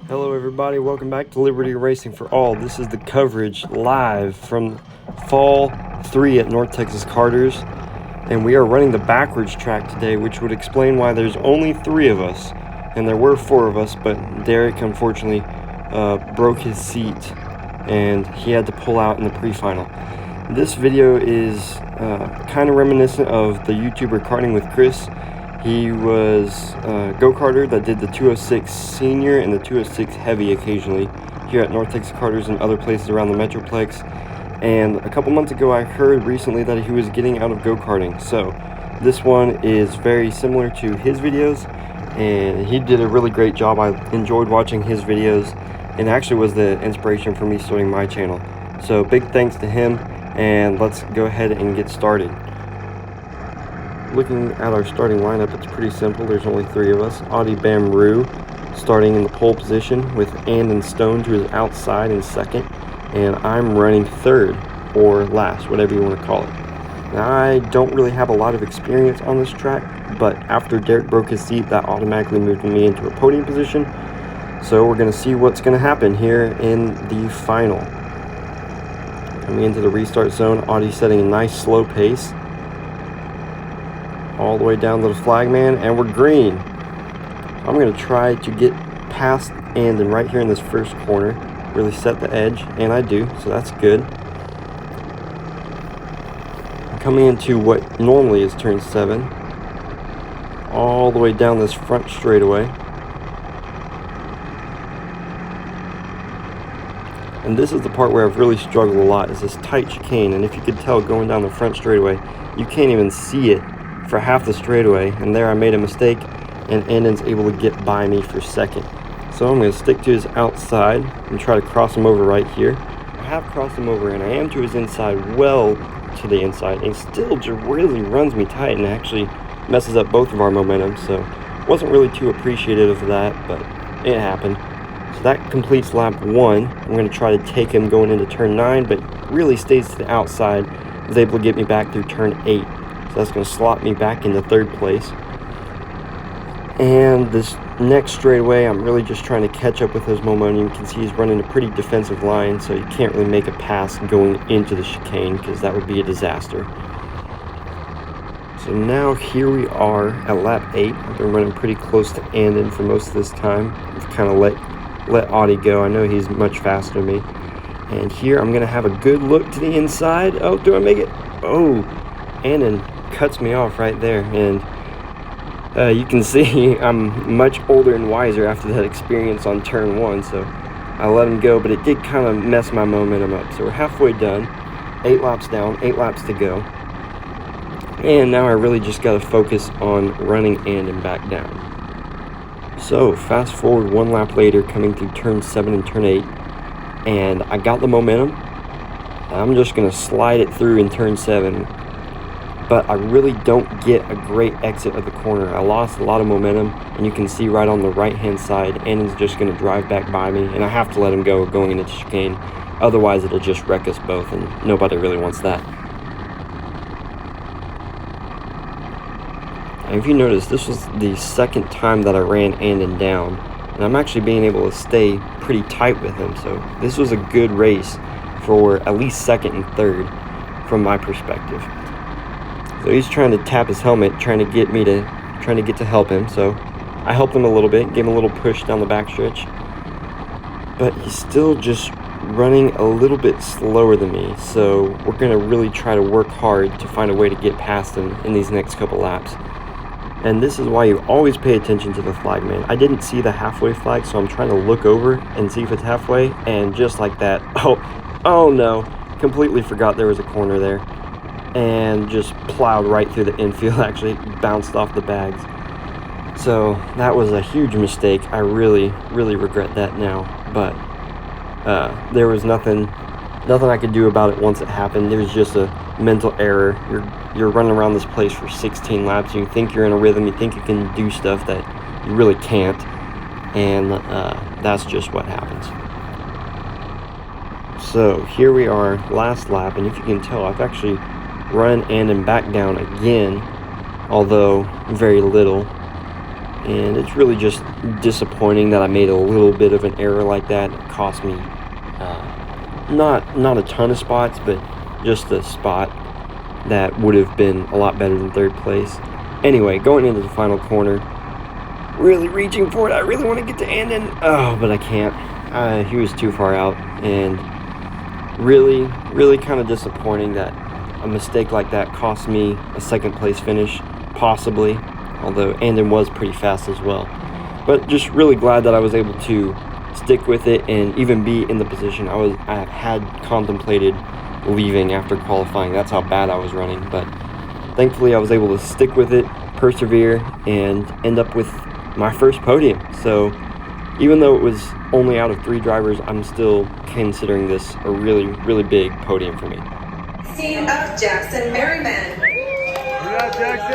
Hello everybody, welcome back to Liberty Racing for All. This is the coverage live from Fall 3 at North Texas Carters, and we are running the backwards track today, which would explain why there's only 3 of us, and there were 4 of us, but Derek unfortunately broke his seat and he had to pull out in the pre-final. This video is kind of reminiscent of the YouTuber Karting with Chris. He was a go-karter that did the 206 Senior and the 206 Heavy occasionally here at North Texas Carters and other places around the Metroplex. And a couple months ago I heard recently that he was getting out of go-karting. So this one is very similar to his videos, and he did a really great job. I enjoyed watching his videos and actually was the inspiration for me starting my channel. So big thanks to him, and let's go ahead and get started. Looking at our starting lineup, it's pretty simple. There's only 3 of us. Audi Bamroo starting in the pole position with Andon Stone to his outside in second, and I'm running third or last, whatever you want to call it. Now, I don't really have a lot of experience on this track, but after Derek broke his seat, that automatically moved me into a podium position. So we're going to see what's going to happen here in the final. Coming into the restart zone, Audi setting a nice slow pace all the way down to the flagman, and we're green. I'm going to try to get past Andon right here in this first corner, really set the edge, and I do, so that's good. I'm coming into what normally is turn 7, all the way down this front straightaway. And this is the part where I've really struggled a lot, is this tight chicane, and if you could tell going down the front straightaway, you can't even see it for half the straightaway, and there I made a mistake, and Andon's able to get by me for second. So I'm going to stick to his outside and try to cross him over right here. I have crossed him over, and I am to his inside, well to the inside, and he still just really runs me tight and actually messes up both of our momentum, so wasn't really too appreciative of that, but it happened. So that completes lap 1. I'm going to try to take him going into turn 9, but really stays to the outside, is able to get me back through turn 8. So that's going to slot me back into 3rd place. And this next straightaway, I'm really just trying to catch up with his momentum. You can see he's running a pretty defensive line, so you can't really make a pass going into the chicane because that would be a disaster. So now here we are at lap 8. I've been running pretty close to Andon for most of this time. I've kind of let Audi go. I know he's much faster than me. And here I'm going to have a good look to the inside. Oh, do I make it? Oh, Andon cuts me off right there, and you can see I'm much older and wiser after that experience on turn 1, so I let him go, but it did kind of mess my momentum up. So we're halfway done, 8 laps down, 8 laps to go, and now I really just got to focus on running Andon back down. So fast forward 1 lap later, coming through turn 7 and turn 8, and I got the momentum. I'm just going to slide it through in turn 7, but I really don't get a great exit of the corner. I lost a lot of momentum, and you can see right on the right-hand side, Andon's just going to drive back by me, and I have to let him go going into the chicane. Otherwise, it'll just wreck us both, and nobody really wants that. And if you notice, this was the 2nd time that I ran Andon down, and I'm actually being able to stay pretty tight with him, so this was a good race for at least 2nd and 3rd from my perspective. So he's trying to tap his helmet, trying to get to help him. So I helped him a little bit, gave him a little push down the backstretch. But he's still just running a little bit slower than me. So we're going to really try to work hard to find a way to get past him in these next couple laps. And this is why you always pay attention to the flagman. I didn't see the halfway flag, so I'm trying to look over and see if it's halfway. And just like that, oh no, completely forgot there was a corner there. And just plowed right through the infield, actually bounced off the bags. So that was a huge mistake. I really regret that now, but there was nothing I could do about it once it happened. It was just a mental error. You're running around this place for 16 laps, you think you're in a rhythm, you think you can do stuff that you really can't, and that's just what happens. So here we are, last lap, and if you can tell, I've actually run Andon back down again, although very little. and it's really just disappointing that I made a little bit of an error like that. It cost me not a ton of spots, but just a spot that would have been a lot better than third place. Anyway, going into the final corner, really reaching for it. I really want to get to Andon, but I can't. He was too far out, and really kind of disappointing that a mistake like that cost me a second place finish, possibly, although Andon was pretty fast as well. But just really glad that I was able to stick with it and even be in the position I had contemplated leaving after qualifying. That's how bad I was running, but thankfully I was able to stick with it, persevere, and end up with my first podium. So even though it was only out of 3 drivers, I'm still considering this a really big podium for me. Team of Jackson Merriman. We got Jackson!